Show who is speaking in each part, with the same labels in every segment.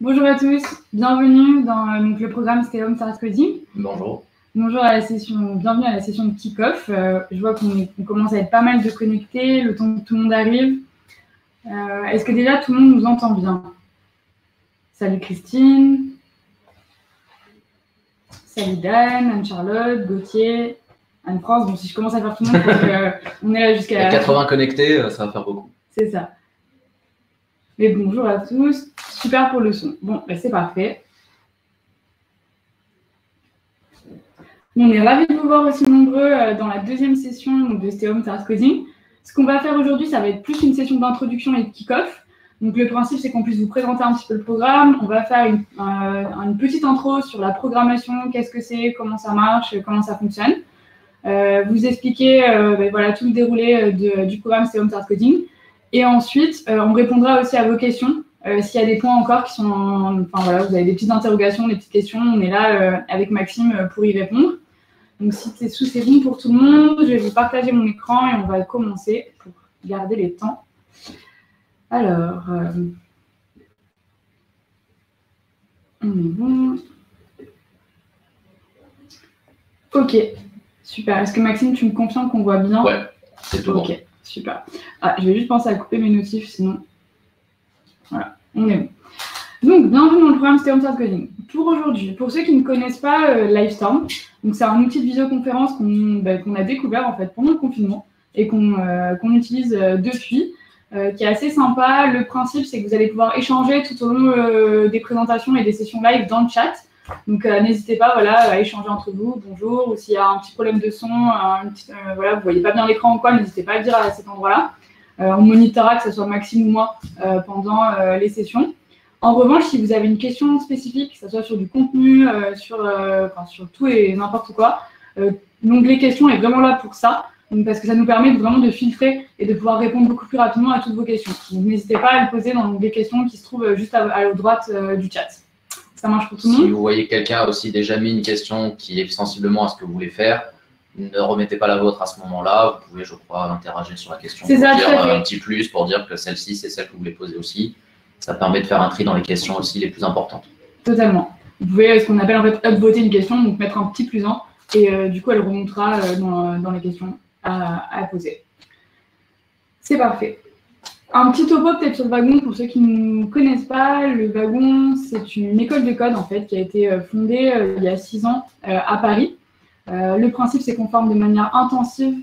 Speaker 1: Bonjour à tous, bienvenue dans le programme Stellium Start Coding.
Speaker 2: Bonjour.
Speaker 1: Bonjour à la session, bienvenue à la session de kick-off. Je vois qu'on commence à être pas mal de connectés, le temps que tout le monde arrive. Est-ce que déjà tout le monde nous entend bien? Salut Christine. Salut Dan, Anne-Charlotte, Gauthier, Anne-France. Bon, si je commence à faire tout le monde, on est là jusqu'à...
Speaker 2: 80 connectés, ça va faire beaucoup.
Speaker 1: C'est ça. Mais bonjour à tous, super pour le son. Bon, ben c'est parfait. On est ravis de vous voir aussi nombreux dans la deuxième session de Stellium Start Coding. Ce qu'on va faire aujourd'hui, ça va être plus une session d'introduction et de kick-off. Donc le principe, c'est qu'on puisse vous présenter un petit peu le programme. On va faire une petite intro sur la programmation, qu'est-ce que c'est, comment ça marche, comment ça fonctionne. Vous expliquer voilà, tout le déroulé du programme Stellium Start Coding. Et ensuite, on répondra aussi à vos questions. S'il y a des points encore qui sont... Enfin voilà, vous avez des petites interrogations, des petites questions, on est là avec Maxime pour y répondre. Donc si c'est bon pour tout le monde, je vais vous partager mon écran et on va commencer pour garder les temps. Alors, on est bon. Ok, super. Est-ce que Maxime, tu me confirmes qu'on voit bien?
Speaker 2: Ouais, c'est tout bon.
Speaker 1: Ok, super. Ah, je vais juste penser à couper mes notifs, sinon... Voilà, on est bon. Donc, bienvenue dans le programme Stellium Start Coding. Pour aujourd'hui, pour ceux qui ne connaissent pas Livestorm, c'est un outil de visioconférence qu'on a découvert en fait pendant le confinement et qu'on utilise depuis, qui est assez sympa. Le principe, c'est que vous allez pouvoir échanger tout au long des présentations et des sessions live dans le chat. Donc, n'hésitez pas à échanger entre vous, bonjour, ou s'il y a un petit problème de son, voilà, vous ne voyez pas bien l'écran ou quoi, n'hésitez pas à le dire à cet endroit-là. On monitorera que ce soit Maxime ou moi pendant les sessions. En revanche, si vous avez une question spécifique, que ce soit sur du contenu, sur tout et n'importe quoi, l'onglet questions est vraiment là pour ça, donc, parce que ça nous permet vraiment de filtrer et de pouvoir répondre beaucoup plus rapidement à toutes vos questions. Donc n'hésitez pas à le poser dans l'onglet questions qui se trouve juste à droite du chat. Ça marche pour tout le monde?
Speaker 2: Si vous voyez quelqu'un a aussi déjà mis une question qui est sensiblement à ce que vous voulez faire, ne remettez pas la vôtre à ce moment-là. Vous pouvez, je crois, interagir sur la question pour dire un petit plus, pour dire que celle-ci, c'est celle que vous voulez poser aussi. Ça permet de faire un tri dans les questions aussi les plus importantes.
Speaker 1: Totalement. Vous pouvez, ce qu'on appelle en fait upvoter une question, donc mettre un petit plus 1, et du coup, elle remontera dans les questions à poser. C'est parfait. Un petit topo peut-être sur le wagon pour ceux qui ne connaissent pas. Le wagon, c'est une école de code en fait qui a été fondée il y a 6 ans à Paris. Le principe, c'est qu'on forme de manière intensive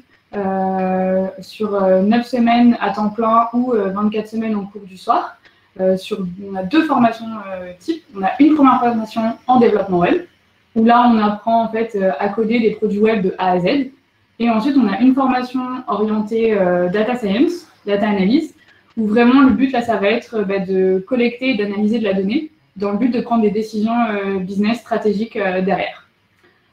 Speaker 1: sur 9 semaines à temps plein ou 24 semaines en cours du soir. On a 2 formations types. On a une première formation en développement web, où là, on apprend en fait à coder des produits web de A à Z. Et ensuite, on a une formation orientée data science, data analyse, où vraiment le but là, ça va être de collecter et d'analyser de la donnée, dans le but de prendre des décisions business stratégiques derrière.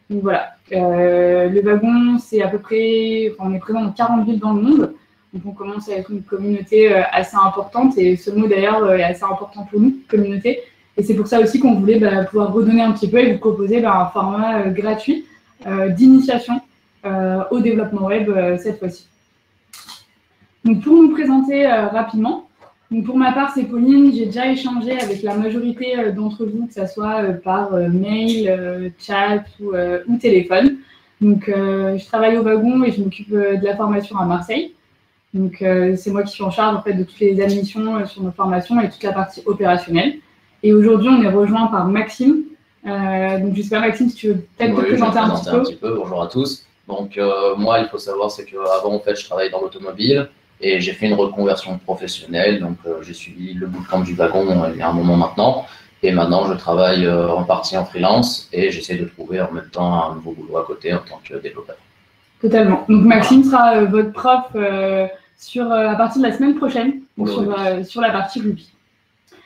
Speaker 1: Donc voilà, le wagon, c'est à peu près, on est présent dans 40 villes dans le monde. Donc, on commence à être une communauté assez importante et ce mot d'ailleurs est assez important pour nous, communauté. Et c'est pour ça aussi qu'on voulait pouvoir redonner un petit peu et vous proposer un format gratuit d'initiation au développement web cette fois-ci. Donc, pour nous présenter rapidement, donc pour ma part, c'est Pauline. J'ai déjà échangé avec la majorité d'entre vous, que ce soit par mail, chat ou téléphone. Donc, je travaille au wagon et je m'occupe de la formation à Marseille. Donc, c'est moi qui suis en charge en fait, de toutes les admissions sur nos formations et toute la partie opérationnelle. Et aujourd'hui, on est rejoint par Maxime. Donc, je sais pas, Maxime, si tu veux peut-être te présenter un petit peu.
Speaker 2: Bonjour à tous. Donc, moi, il faut savoir, c'est qu'avant, en fait, je travaillais dans l'automobile et j'ai fait une reconversion professionnelle. Donc, j'ai suivi le bootcamp du wagon il y a un moment maintenant. Et maintenant, je travaille en partie en freelance et j'essaie de trouver en même temps un nouveau boulot à côté en tant que développeur.
Speaker 1: Totalement. Donc, Maxime sera votre prof à partir de la semaine prochaine, sur la partie Ruby.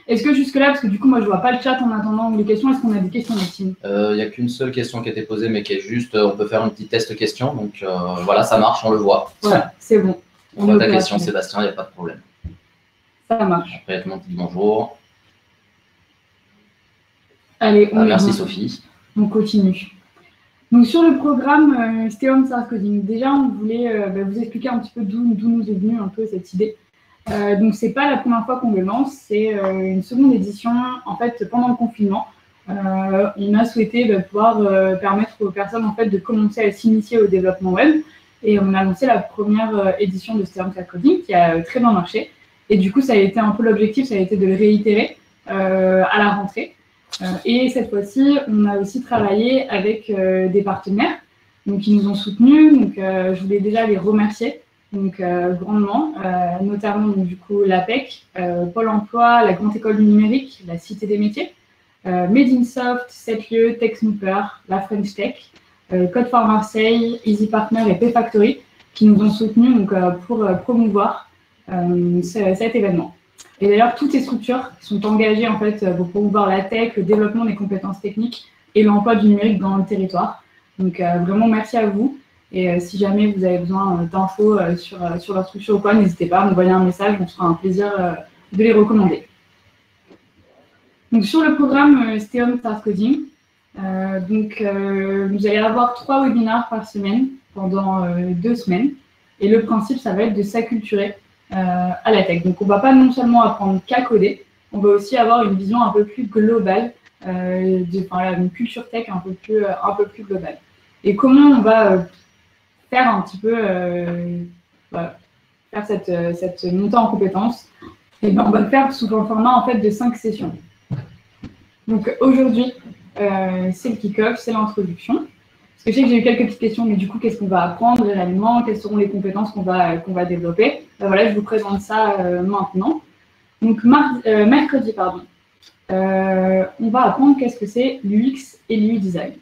Speaker 1: Est-ce que jusque-là, parce que du coup, moi, je ne vois pas le chat en attendant les questions, est-ce qu'on a des questions, Maxime?
Speaker 2: Il n'y a qu'une seule question qui a été posée, mais qui est juste, on peut faire un petit test question. Donc, voilà, ça marche, on le voit.
Speaker 1: Voilà, c'est bon.
Speaker 2: On voit ta question, Sébastien, il n'y a pas de problème.
Speaker 1: Ça marche.
Speaker 2: Après, tout le monde dit bonjour.
Speaker 1: Allez,
Speaker 2: merci, Sophie.
Speaker 1: On continue. Donc, sur le programme Stellium Start Coding, déjà, on voulait vous expliquer un petit peu d'où nous est venue un peu cette idée. Donc, ce n'est pas la première fois qu'on le lance, c'est une seconde édition. En fait, pendant le confinement, on a souhaité pouvoir permettre aux personnes en fait, de commencer à s'initier au développement web. Et on a lancé la première édition de Sterum Cloud Coding qui a très bien marché. Et du coup, ça a été un peu l'objectif, ça a été de le réitérer à la rentrée. Et cette fois-ci, on a aussi travaillé avec des partenaires donc, qui nous ont soutenus. Donc, je voulais déjà les remercier donc, grandement, notamment donc, du coup, l'APEC, Pôle emploi, la Grande École du Numérique, la Cité des Métiers, Medinsoft, 7 lieux, TechSnooper, la French Tech, Code for Marseille, Easy Partner et Payfactory qui nous ont soutenus donc, pour promouvoir cet événement. Et d'ailleurs, toutes ces structures sont engagées en fait, pour promouvoir la tech, le développement des compétences techniques et l'emploi du numérique dans le territoire. Donc vraiment, merci à vous. Et si jamais vous avez besoin d'infos sur leur structure ou quoi, n'hésitez pas à m'envoyer un message, on se fera un plaisir de les recommander. Donc sur le programme Sterum Cloud Coding, vous allez avoir 3 webinaires par semaine pendant 2 semaines. Et le principe, ça va être de s'acculturer à la tech. Donc on ne va pas non seulement apprendre qu'à coder, on va aussi avoir une vision un peu plus globale, une culture tech un peu plus globale. Et comment on va faire un petit peu faire cette montée en compétences? Et bien, on va le faire sous un format en fait de 5 sessions. Donc aujourd'hui, c'est le kick-off, c'est l'introduction. Parce que je sais que j'ai eu quelques petites questions, mais du coup, qu'est-ce qu'on va apprendre réellement? Quelles seront les compétences qu'on va développer? Voilà, je vous présente ça maintenant. Donc mercredi, on va apprendre qu'est-ce que c'est l'UX et l'UI design.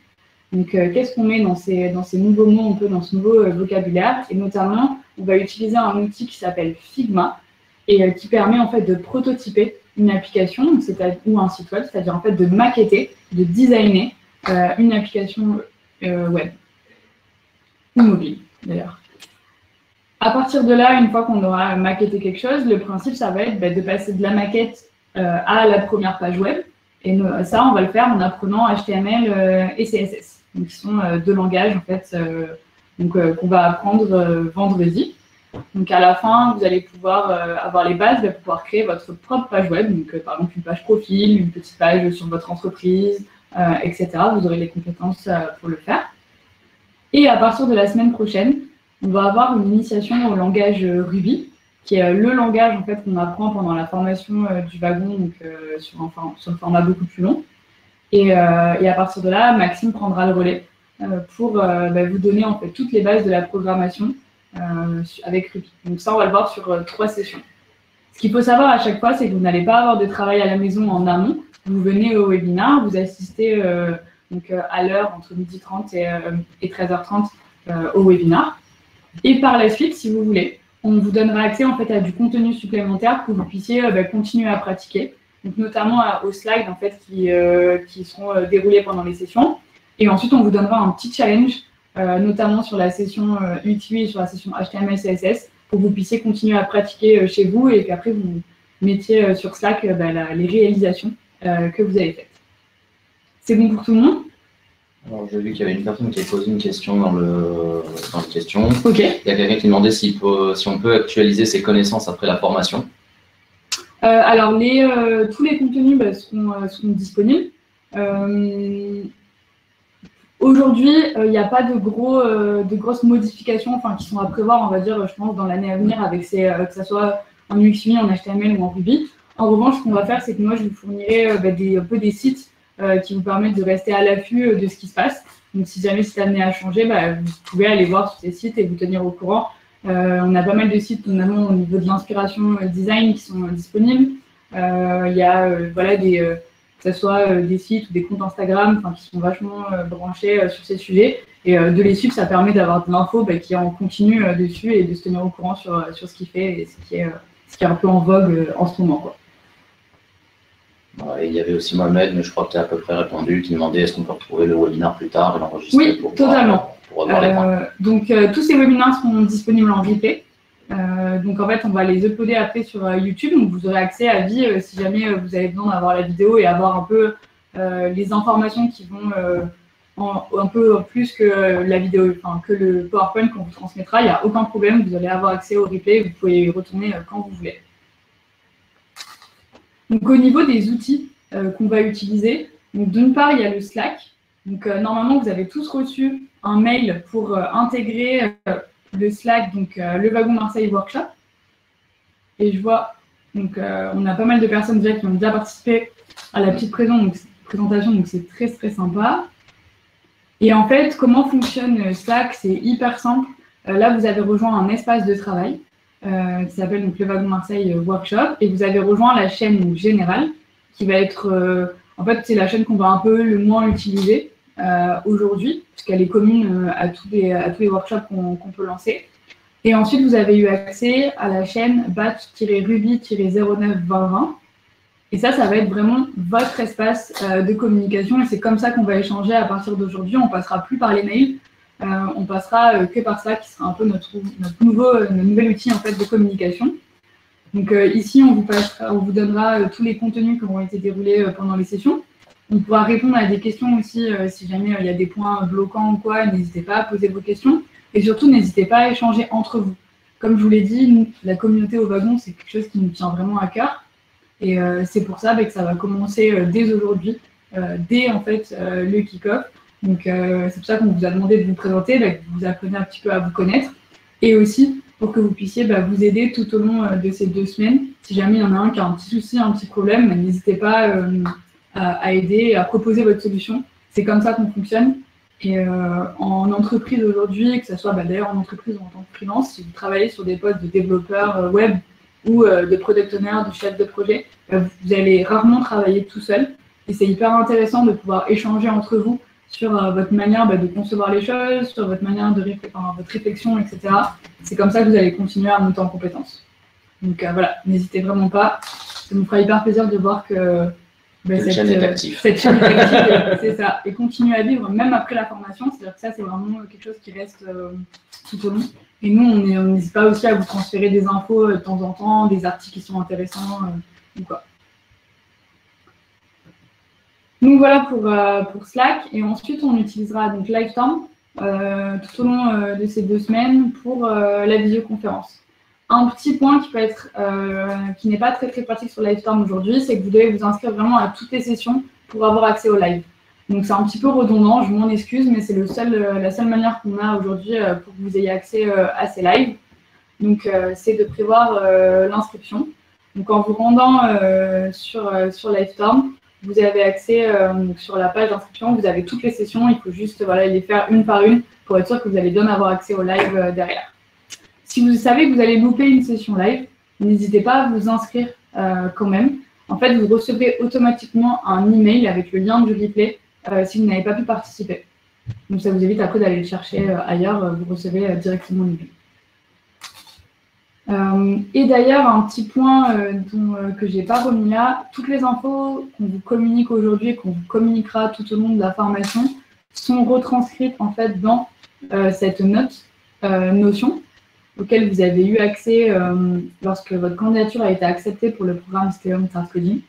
Speaker 1: Donc, qu'est-ce qu'on met dans ces nouveaux mots, un peu dans ce nouveau vocabulaire? Et notamment, on va utiliser un outil qui s'appelle Figma et qui permet en fait de prototyper une application ou un site web, c'est-à-dire en fait de maqueter, de designer une application web ou mobile d'ailleurs. À partir de là, une fois qu'on aura maquetté quelque chose, le principe, ça va être de passer de la maquette à la première page web. Et ça, on va le faire en apprenant HTML et CSS. Donc, qui sont 2 langages en fait, qu'on va apprendre vendredi. Donc à la fin, vous allez pouvoir avoir les bases, vous allez pouvoir créer votre propre page web. Donc par exemple une page profil, une petite page sur votre entreprise, etc. Vous aurez les compétences pour le faire. Et à partir de la semaine prochaine, on va avoir une initiation au langage Ruby, qui est le langage en fait, qu'on apprend pendant la formation du wagon, donc, sur un format beaucoup plus long. Et à partir de là, Maxime prendra le relais pour vous donner en fait, toutes les bases de la programmation avec Ruby. Donc ça, on va le voir sur 3 sessions. Ce qu'il faut savoir à chaque fois, c'est que vous n'allez pas avoir de travail à la maison en amont. Vous venez au webinaire, vous assistez à l'heure entre 12h30 et 13h30 au webinaire. Et par la suite, si vous voulez, on vous donnera accès en fait, à du contenu supplémentaire pour que vous puissiez continuer à pratiquer. Donc, notamment aux slides en fait, qui seront déroulés pendant les sessions. Et ensuite, on vous donnera un petit challenge, notamment sur la session UTI et sur la session HTML, CSS, pour que vous puissiez continuer à pratiquer chez vous et qu'après, vous mettiez sur Slack les réalisations que vous avez faites. C'est bon pour tout le monde?
Speaker 2: Alors, j'ai vu qu'il y avait une personne qui avait posé une question dans les questions.
Speaker 1: Ok.
Speaker 2: Il y a quelqu'un qui demandait si on peut actualiser ses connaissances après la formation.
Speaker 1: Alors, tous les contenus seront disponibles. Aujourd'hui, il n'y a pas de grosses modifications qui sont à prévoir, on va dire, je pense, dans l'année à venir, avec que ce soit en UX/UI, en HTML ou en Ruby. En revanche, ce qu'on va faire, c'est que moi, je vous fournirai un peu des sites qui vous permettent de rester à l'affût de ce qui se passe. Donc, si jamais c'est amené à changer, vous pouvez aller voir sur ces sites et vous tenir au courant. On a pas mal de sites, notamment au niveau de l'inspiration design, qui sont disponibles. Il y a que ce soit des sites ou des comptes Instagram qui sont vachement branchés sur ces sujets. Et de les suivre, ça permet d'avoir de l'info qui est en continu dessus et de se tenir au courant sur ce qu'il fait et ce qui est un peu en vogue en ce moment, quoi.
Speaker 2: Il y avait aussi Mohamed, mais je crois que tu as à peu près répondu, qui demandait est-ce qu'on peut retrouver le webinaire plus tard et l'enregistrer.
Speaker 1: Oui, totalement.
Speaker 2: Pour avoir les points.
Speaker 1: Donc, tous ces webinaires seront disponibles en replay. Donc, en fait, on va les uploader après sur YouTube. Donc, vous aurez accès à vie si jamais vous avez besoin d'avoir la vidéo et avoir un peu les informations qui vont un peu plus que la vidéo, que le PowerPoint qu'on vous transmettra. Il n'y a aucun problème. Vous allez avoir accès au replay. Vous pouvez y retourner quand vous voulez. Donc, au niveau des outils qu'on va utiliser, d'une part, il y a le Slack. Donc, normalement, vous avez tous reçu un mail pour intégrer le Slack, donc le Wagon Marseille Workshop. Et je vois, donc, on a pas mal de personnes déjà qui ont déjà participé à la petite présentation, donc c'est très, très sympa. Et en fait, comment fonctionne Slack? C'est hyper simple. Là, vous avez rejoint un espace de travail qui s'appelle donc, le Wagon Marseille Workshop, et vous avez rejoint la chaîne générale, qui va être, en fait, c'est la chaîne qu'on va un peu le moins utiliser aujourd'hui, puisqu'elle est commune à tous les workshops qu'on peut lancer. Et ensuite, vous avez eu accès à la chaîne batch-ruby-09-2020. Et ça va être vraiment votre espace de communication. Et c'est comme ça qu'on va échanger à partir d'aujourd'hui. On ne passera plus par les mails. On passera que par ça, qui sera un peu notre nouvel outil en fait, de communication. Donc ici, on vous donnera tous les contenus qui auront été déroulés pendant les sessions. On pourra répondre à des questions aussi si jamais il y a des points bloquants ou quoi. N'hésitez pas à poser vos questions. Et surtout, n'hésitez pas à échanger entre vous. Comme je vous l'ai dit, nous, la communauté au wagon, c'est quelque chose qui nous tient vraiment à cœur. Et c'est pour ça que ça va commencer dès aujourd'hui, dès en fait le kick-off. Donc c'est pour ça qu'on vous a demandé de vous présenter, que vous appreniez un petit peu à vous connaître. Et aussi pour que vous puissiez vous aider tout au long de ces 2 semaines. Si jamais il y en a un qui a un petit souci, un petit problème, n'hésitez pas à aider, à proposer votre solution. C'est comme ça qu'on fonctionne. Et en entreprise aujourd'hui, que ce soit d'ailleurs en entreprise ou en tant que freelance, si vous travaillez sur des postes de développeur web ou de product owner, de chef de projet, vous allez rarement travailler tout seul. Et c'est hyper intéressant de pouvoir échanger entre vous sur votre manière de concevoir les choses, sur votre manière de votre réflexion, etc. C'est comme ça que vous allez continuer à monter en compétences. Donc voilà, n'hésitez vraiment pas. Ça nous fera hyper plaisir de voir que cette chaîne est active, c'est ça, et continue à vivre même après la formation. C'est-à-dire que ça, c'est vraiment quelque chose qui reste tout au long. Et nous, on n'hésite pas aussi à vous transférer des infos de temps en temps, des articles qui sont intéressants ou quoi. Donc voilà pour Slack. Et ensuite, on utilisera donc Livetorn tout au long de ces 2 semaines pour la visioconférence. Un petit point qui n'est pas très très pratique sur Livetorn aujourd'hui, c'est que vous devez vous inscrire vraiment à toutes les sessions pour avoir accès au live. Donc c'est un petit peu redondant, je m'en excuse, mais c'est la seule manière qu'on a aujourd'hui pour que vous ayez accès à ces lives. Donc c'est de prévoir l'inscription. Donc en vous rendant sur Livetorn, vous avez accès sur la page d'inscription, vous avez toutes les sessions, il faut juste les faire une par une pour être sûr que vous allez bien avoir accès au live derrière. Si vous savez que vous allez louper une session live, n'hésitez pas à vous inscrire quand même. En fait, vous recevrez automatiquement un email avec le lien du replay si vous n'avez pas pu participer. Donc, ça vous évite après d'aller le chercher ailleurs. Vous recevez directement l'email. Et d'ailleurs, un petit point que je n'ai pas remis là, toutes les infos qu'on vous communique aujourd'hui et qu'on vous communiquera tout au long de la formation sont retranscrites en fait dans cette note Notion, auquel vous avez eu accès lorsque votre candidature a été acceptée pour le programme Steom Start Coding.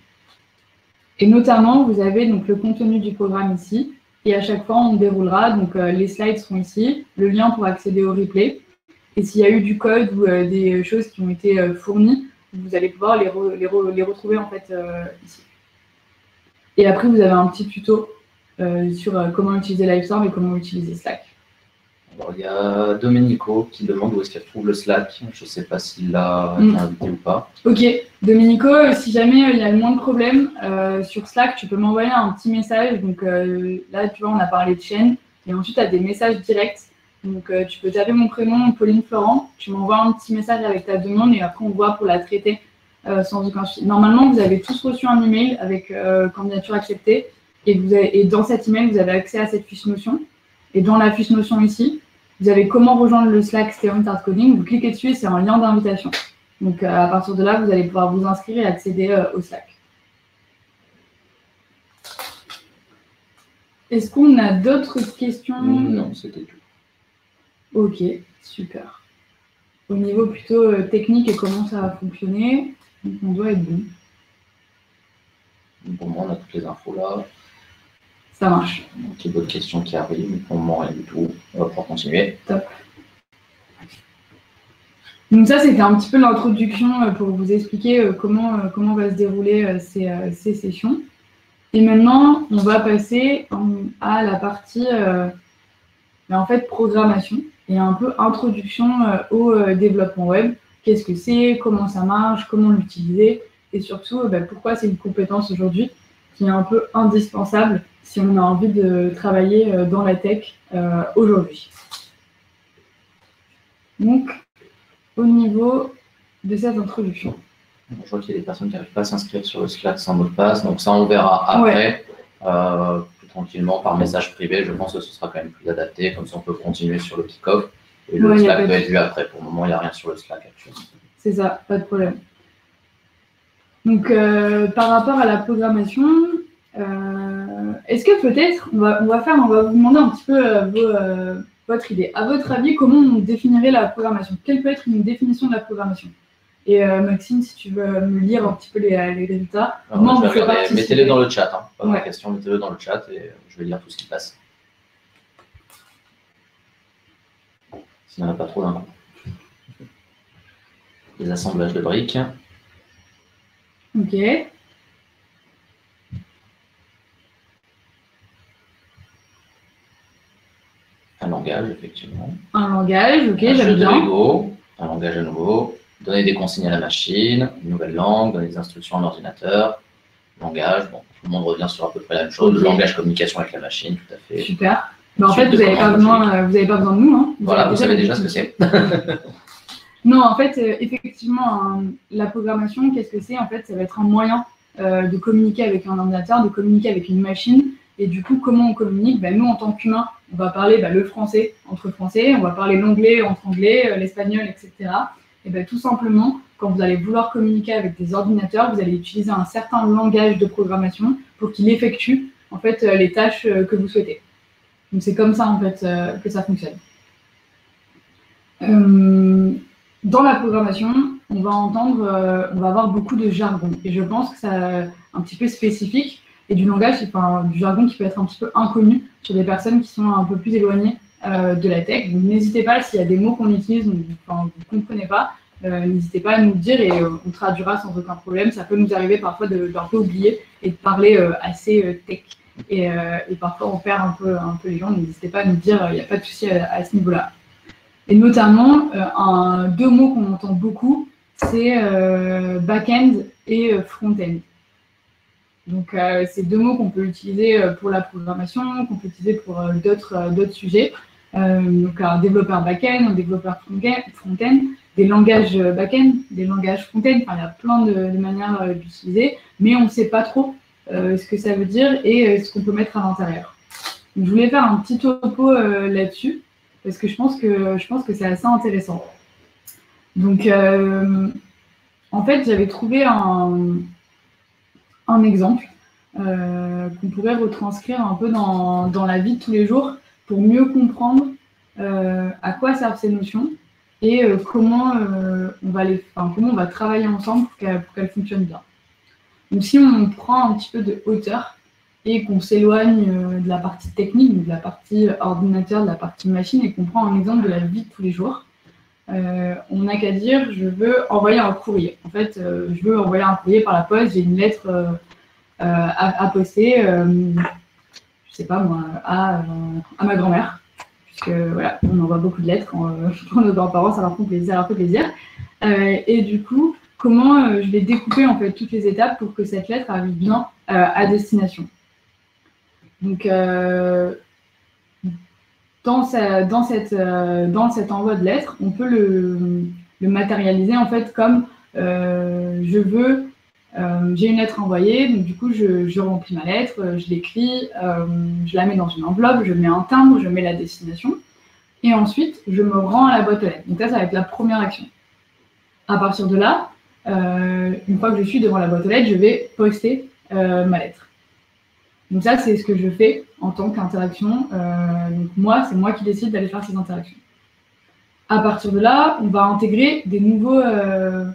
Speaker 1: Et notamment, vous avez donc le contenu du programme ici, et à chaque fois, on déroulera, donc les slides seront ici, le lien pour accéder au replay, et s'il y a eu du code ou des choses qui ont été fournies, vous allez pouvoir les retrouver en fait ici. Et après, vous avez un petit tuto sur comment utiliser Livetorn et comment utiliser Slack.
Speaker 2: Alors, il y a Domenico qui demande où est-ce qu'elle trouve le Slack. Je ne sais pas s'il l'a été invité ou pas.
Speaker 1: Ok, Domenico, si jamais il y a le moins de problèmes sur Slack, tu peux m'envoyer un petit message. Donc là, tu vois, on a parlé de chaîne. Et ensuite, tu as des messages directs. Donc tu peux taper mon prénom, Pauline Florent. Tu m'envoies un petit message avec ta demande et après, on voit pour la traiter sans aucun souci. Normalement, vous avez tous reçu un email avec candidature acceptée. Et dans cet email, vous avez accès à cette fiche Notion. Et dans la fiche Notion ici, vous avez comment rejoindre le Slack Steom Start Coding. Vous cliquez dessus et c'est un lien d'invitation. Donc, à partir de là, vous allez pouvoir vous inscrire et accéder au Slack. Est-ce qu'on a d'autres questions?
Speaker 2: Non, c'était tout.
Speaker 1: Ok, super. Au niveau plutôt technique et comment ça va fonctionner, on doit être bon.
Speaker 2: Pour moi, on a toutes les infos là.
Speaker 1: Ça marche.
Speaker 2: Donc, il y a d'autres questions qui arrivent, mais pour le moment, rien du tout. On va pouvoir continuer.
Speaker 1: Top. Donc ça, c'était un petit peu l'introduction pour vous expliquer comment va se dérouler ces sessions. Et maintenant, on va passer à la partie en fait, programmation et un peu introduction au développement web. Qu'est-ce que c'est, comment ça marche, comment l'utiliser, et surtout pourquoi c'est une compétence aujourd'hui qui est un peu indispensable si on a envie de travailler dans la tech aujourd'hui. Donc, au niveau de cette introduction.
Speaker 2: Je vois qu'il y a des personnes qui n'arrivent pas à s'inscrire sur le Slack sans mot de passe, donc ça on verra après, plus tranquillement, par message privé. Je pense que ce sera quand même plus adapté, comme ça on peut continuer sur le kick-off. Et le Slack peut être vu après. Pour le moment, il n'y a rien sur le Slack actuellement. C'est
Speaker 1: ça, pas de problème. Donc, par rapport à la programmation, est-ce que peut-être, on va vous demander un petit peu votre idée. À votre avis, comment on définirait la programmation? Quelle peut être une définition de la programmation? Et Maxime, si tu veux me lire un petit peu les résultats,
Speaker 2: mettez-les dans le chat. Pas de question, mettez-le dans le chat et je vais lire tout ce qui passe. S'il n'y en a pas trop d'un coup. Les assemblages de briques.
Speaker 1: Ok.
Speaker 2: Un langage, effectivement.
Speaker 1: Un langage, ok, j'aime bien.
Speaker 2: Un langage à nouveau. Donner des consignes à la machine, une nouvelle langue, donner des instructions à l'ordinateur. Langage, bon, tout le monde revient sur à peu près la même chose. Okay. Le langage communication avec la machine, tout à fait.
Speaker 1: Super. Mais en fait, vous n'avez pas besoin de nous. Hein.
Speaker 2: Voilà, vous savez déjà ce que c'est.
Speaker 1: Non, en fait, effectivement, la programmation, qu'est-ce que c'est? En fait, ça va être un moyen de communiquer avec un ordinateur, de communiquer avec une machine. Et du coup, comment on communique? Nous, en tant qu'humains, on va parler le français entre français, on va parler l'anglais entre anglais, l'espagnol, etc. Et tout simplement, quand vous allez vouloir communiquer avec des ordinateurs, vous allez utiliser un certain langage de programmation pour qu'il effectue en fait, les tâches que vous souhaitez. Donc, c'est comme ça en fait, que ça fonctionne. Dans la programmation, on va avoir beaucoup de jargon. Et je pense que c'est un petit peu spécifique et du langage, du jargon qui peut être un petit peu inconnu sur des personnes qui sont un peu plus éloignées de la tech. Donc n'hésitez pas, s'il y a des mots qu'on utilise, vous ne comprenez pas, n'hésitez pas à nous le dire et on traduira sans aucun problème. Ça peut nous arriver parfois d'un peu oublier et de parler assez tech. Et parfois on perd un peu les gens, n'hésitez pas à nous dire, il n'y a pas de souci à ce niveau-là. Et notamment, deux mots qu'on entend beaucoup, c'est back-end et front-end. Donc, c'est deux mots qu'on peut utiliser pour la programmation, qu'on peut utiliser pour d'autres sujets. Donc, un développeur back-end, un développeur front-end, des langages back-end, des langages front-end. Enfin, il y a plein de manières d'utiliser, mais on ne sait pas trop ce que ça veut dire et ce qu'on peut mettre à l'intérieur. Je voulais faire un petit topo là-dessus, parce que je pense que c'est assez intéressant. Donc, en fait, j'avais trouvé un exemple qu'on pourrait retranscrire un peu dans la vie de tous les jours pour mieux comprendre à quoi servent ces notions et comment on va travailler ensemble pour qu'elles fonctionnent bien. Donc, si on prend un petit peu de hauteur et qu'on s'éloigne de la partie technique, de la partie ordinateur, de la partie machine, et qu'on prend un exemple de la vie de tous les jours, on n'a qu'à dire, je veux envoyer un courrier. En fait, je veux envoyer un courrier par la poste, j'ai une lettre à poster, je sais pas moi, à ma grand-mère, puisque voilà, on envoie beaucoup de lettres pour nos grands-parents, ça leur fait plaisir. Et du coup, comment je vais découper en fait toutes les étapes pour que cette lettre arrive bien à destination. Donc, dans cet envoi de lettres, on peut le matérialiser en fait comme j'ai une lettre envoyée, donc du coup je remplis ma lettre, je l'écris, je la mets dans une enveloppe, je mets un timbre, je mets la destination, et ensuite je me rends à la boîte aux lettres. Donc ça va être la première action. À partir de là, une fois que je suis devant la boîte aux lettres, je vais poster ma lettre. Donc ça, c'est ce que je fais en tant qu'interaction. Donc moi, c'est moi qui décide d'aller faire ces interactions. À partir de là, on va intégrer des nouvelles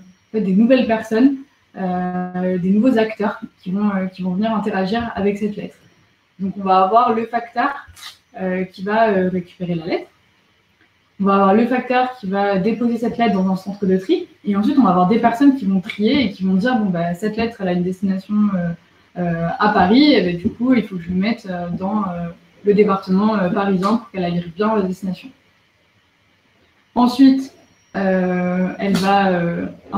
Speaker 1: personnes, des nouveaux acteurs qui vont venir interagir avec cette lettre. Donc on va avoir le facteur qui va récupérer la lettre. On va avoir le facteur qui va déposer cette lettre dans un centre de tri. Et ensuite, on va avoir des personnes qui vont trier et qui vont dire, bon, bah, cette lettre, elle a une destination à Paris. Et ben, du coup, il faut que je le mette dans le département parisien pour qu'elle aille bien à la destination. Ensuite, un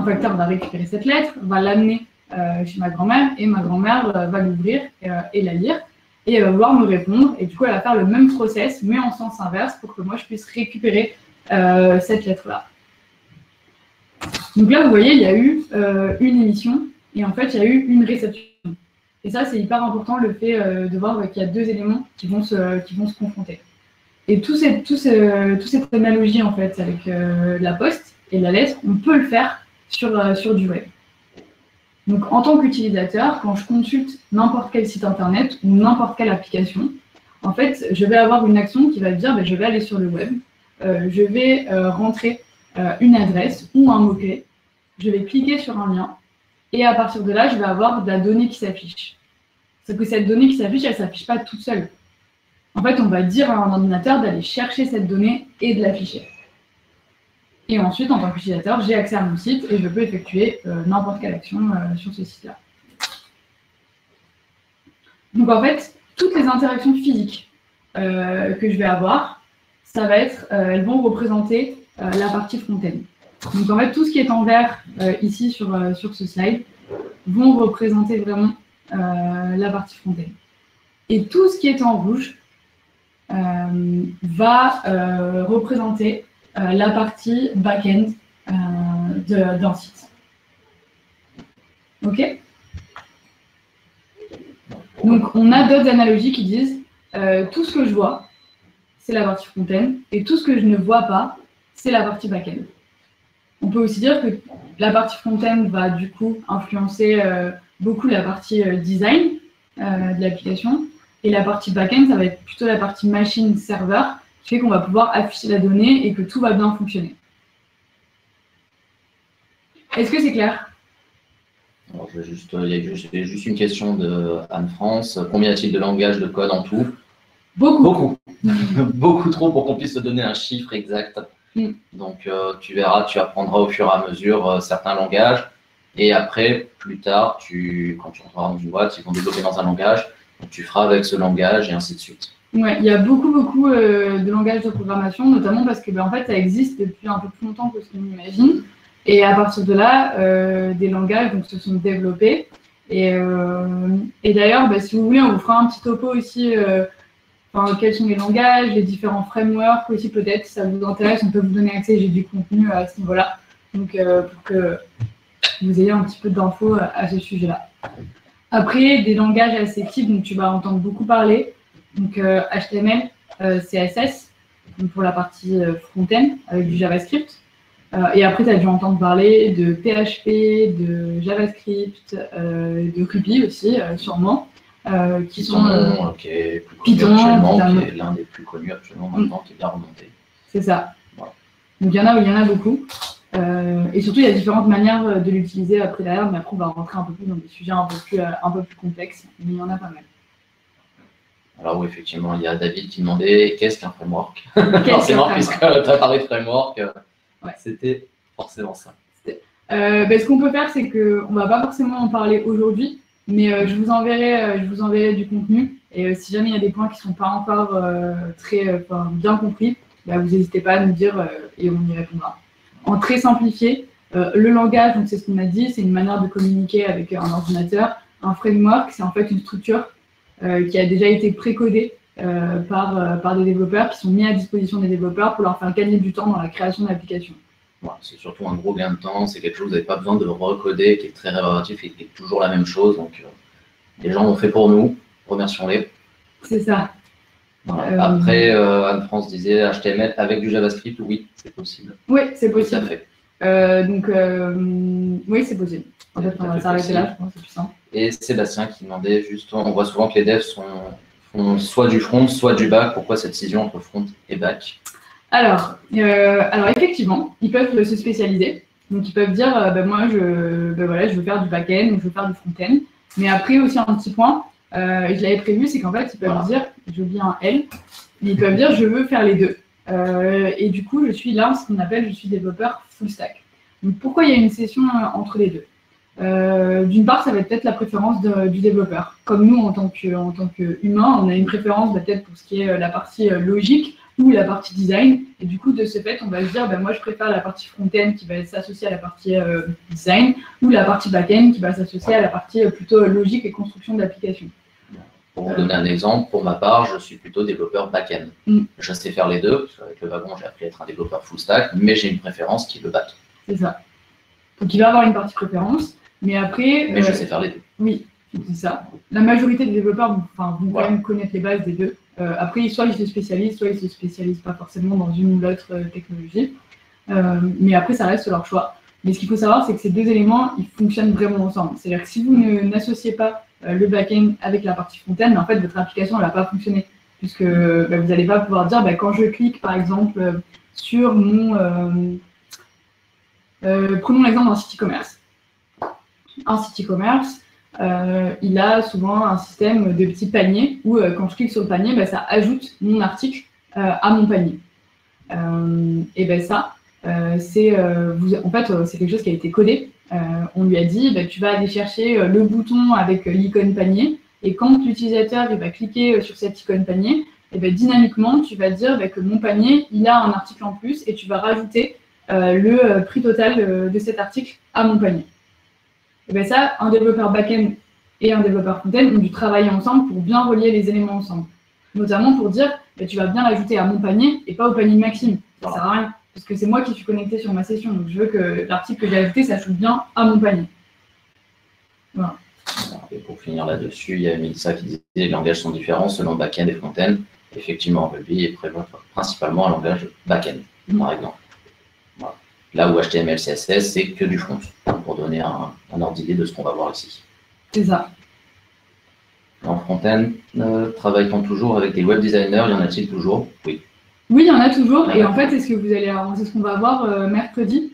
Speaker 1: facteur va récupérer cette lettre, va l'amener chez ma grand-mère et ma grand-mère va l'ouvrir et la lire et elle va vouloir me répondre et du coup elle va faire le même process mais en sens inverse pour que moi je puisse récupérer cette lettre-là. Donc là vous voyez il y a eu une émission et en fait il y a eu une réception. Et ça c'est hyper important le fait de voir qu'il y a deux éléments qui vont se confronter. Et toute cette analogie en fait avec la poste et la lettre, on peut le faire sur du web. Donc en tant qu'utilisateur, quand je consulte n'importe quel site internet ou n'importe quelle application, en fait, je vais avoir une action qui va me dire je vais aller sur le web, je vais rentrer une adresse ou un mot-clé, je vais cliquer sur un lien et à partir de là, je vais avoir de la donnée qui s'affiche. Sauf que cette donnée qui s'affiche, elle ne s'affiche pas toute seule. En fait, on va dire à un ordinateur d'aller chercher cette donnée et de l'afficher. Et ensuite, en tant qu'utilisateur, j'ai accès à mon site et je peux effectuer n'importe quelle action sur ce site-là. Donc en fait, toutes les interactions physiques que je vais avoir, ça va être, elles vont représenter la partie front-end. Donc en fait, tout ce qui est en vert ici sur ce slide vont représenter vraiment la partie front-end. Et tout ce qui est en rouge va représenter la partie back-end d'un site. OK? Donc, on a d'autres analogies qui disent tout ce que je vois, c'est la partie front-end, et tout ce que je ne vois pas, c'est la partie back-end. On peut aussi dire que la partie front-end va du coup influencer beaucoup la partie design de l'application, et la partie back-end, ça va être plutôt la partie machine-serveur, qui fait qu'on va pouvoir afficher la donnée et que tout va bien fonctionner. Est-ce que c'est clair?
Speaker 2: Alors, il y a juste une question de Anne-France. Combien y a-t-il de langages de code en tout? Beaucoup. Beaucoup trop pour qu'on puisse te donner un chiffre exact. Donc, tu verras, tu apprendras au fur et à mesure certains langages. Et après, plus tard, quand tu entreras dans une boîte, ils vont développer dans un langage. Donc, tu feras avec ce langage et ainsi de suite.
Speaker 1: Ouais, il y a beaucoup de langages de programmation, notamment parce que en fait, ça existe depuis un peu plus longtemps que ce qu'on imagine. Et à partir de là, des langages se sont développés. Et d'ailleurs, si vous voulez, on vous fera un petit topo aussi. Quels sont les langages, les différents frameworks aussi, peut-être, si ça vous intéresse, on peut vous donner accès. J'ai du contenu à ce niveau-là. Donc, pour que vous ayez un petit peu d'infos à ce sujet-là. Après, des langages assez types, donc tu vas entendre beaucoup parler. Donc HTML, CSS, donc pour la partie front-end avec du JavaScript. Et après, tu as dû entendre parler de PHP, de JavaScript, de Ruby aussi, sûrement. Qui sont
Speaker 2: qui est plus connu
Speaker 1: Python,
Speaker 2: actuellement, qui est l'un des plus connus actuellement maintenant, qui est bien remonté.
Speaker 1: C'est ça.
Speaker 2: Voilà.
Speaker 1: Donc il y en a beaucoup. Et surtout, il y a différentes manières de l'utiliser après derrière, mais après, on va rentrer un peu plus dans des sujets un peu plus complexes, mais il y en a pas mal.
Speaker 2: Alors oui, effectivement, il y a David qui demandait qu'est-ce qu'un framework. Forcément, puisque tu as parlé de framework, C'était forcément ça.
Speaker 1: Ce qu'on peut faire, c'est qu'on ne va pas forcément en parler aujourd'hui, mais je vous enverrai du contenu. Et si jamais il y a des points qui ne sont pas encore très bien compris, vous n'hésitez pas à nous dire et on y répondra. En très simplifié, le langage, c'est ce qu'on a dit, c'est une manière de communiquer avec un ordinateur. Un framework, c'est en fait une structure qui a déjà été précodée par des développeurs qui sont mis à disposition des développeurs pour leur faire gagner du temps dans la création d'applications.
Speaker 2: Voilà, c'est surtout un gros gain de temps, c'est quelque chose que vous n'avez pas besoin de recoder, qui est très rébarbatif et qui est toujours la même chose. Donc les gens l'ont fait pour nous, remercions-les.
Speaker 1: C'est ça.
Speaker 2: Voilà. Après, Anne-France disait HTML avec du JavaScript, oui, c'est possible.
Speaker 1: Oui, c'est possible.
Speaker 2: Tout à fait.
Speaker 1: Oui, c'est possible. En fait, on va s'arrêter là, je pense, c'est plus simple.
Speaker 2: Et Sébastien qui demandait justement, on voit souvent que les devs font soit du front, soit du back. Pourquoi cette scission entre front et back? Alors
Speaker 1: effectivement, ils peuvent se spécialiser. Donc, ils peuvent dire, moi, je veux faire du back-end ou je veux faire du front-end. Mais après, aussi, un petit point, je l'avais prévu, c'est qu'en fait, ils peuvent dire, j'ai oublié un L, mais ils peuvent dire, je veux faire les deux. Et du coup, je suis là, ce qu'on appelle, je suis développeur full stack. Donc, pourquoi il y a une session entre les deux? D'une part, ça va être peut-être la préférence du développeur. Comme nous, en tant qu'humain, on a une préférence peut-être pour ce qui est la partie logique ou la partie design. Et du coup, de ce fait, on va se dire, moi, je préfère la partie front-end qui va s'associer à la partie design ou la partie back-end qui va s'associer à la partie plutôt logique et construction d'applications.
Speaker 2: Pour vous donner un exemple, pour ma part, je suis plutôt développeur back-end. Je sais faire les deux, parce qu'avec le wagon, j'ai appris à être un développeur full stack, mais j'ai une préférence qui est le back.
Speaker 1: C'est ça. Donc, il va avoir une partie préférence, mais après...
Speaker 2: Mais je sais faire les deux.
Speaker 1: Oui, c'est ça. La majorité des développeurs vont quand même connaître les bases des deux. Après, soit ils se spécialisent, soit ils ne se spécialisent pas forcément dans une ou l'autre technologie. Mais après, ça reste leur choix. Mais ce qu'il faut savoir, c'est que ces deux éléments, ils fonctionnent vraiment ensemble. C'est-à-dire que si vous n'associez pas le back-end avec la partie front-end, en fait, votre application, elle ne va pas fonctionner. Puisque vous n'allez pas pouvoir dire, quand je clique, par exemple, sur mon... prenons l'exemple d'un site e-commerce. Un site e-commerce, il a souvent un système de petits paniers où quand je clique sur le panier, ça ajoute mon article à mon panier. Et ça, en fait, c'est quelque chose qui a été codé. On lui a dit, tu vas aller chercher le bouton avec l'icône panier et quand l'utilisateur va cliquer sur cette icône panier, dynamiquement, tu vas dire que mon panier, il a un article en plus et tu vas rajouter le prix total de cet article à mon panier. Et ça, un développeur back-end et un développeur front-end ont dû travailler ensemble pour bien relier les éléments ensemble. Notamment pour dire, tu vas bien l'ajouter à mon panier et pas au panier de Maxime. Ça ne sert à rien, parce que c'est moi qui suis connecté sur ma session. Donc je veux que l'article que j'ai ajouté s'ajoute bien à mon panier. Voilà.
Speaker 2: Et pour finir là-dessus, il y a Mélissa qui disait que les langages sont différents selon back-end et front-end. Effectivement, Ruby est principalement un langage back-end, par exemple. Voilà. Là où HTML, CSS, c'est que du front, pour donner un ordre d'idée de ce qu'on va voir ici.
Speaker 1: C'est ça.
Speaker 2: En front-end, travaille-t-on toujours avec des web designers? Y en a-t-il toujours? Oui.
Speaker 1: Oui, il y en a toujours. Et en fait, c'est ce qu'on va voir mercredi.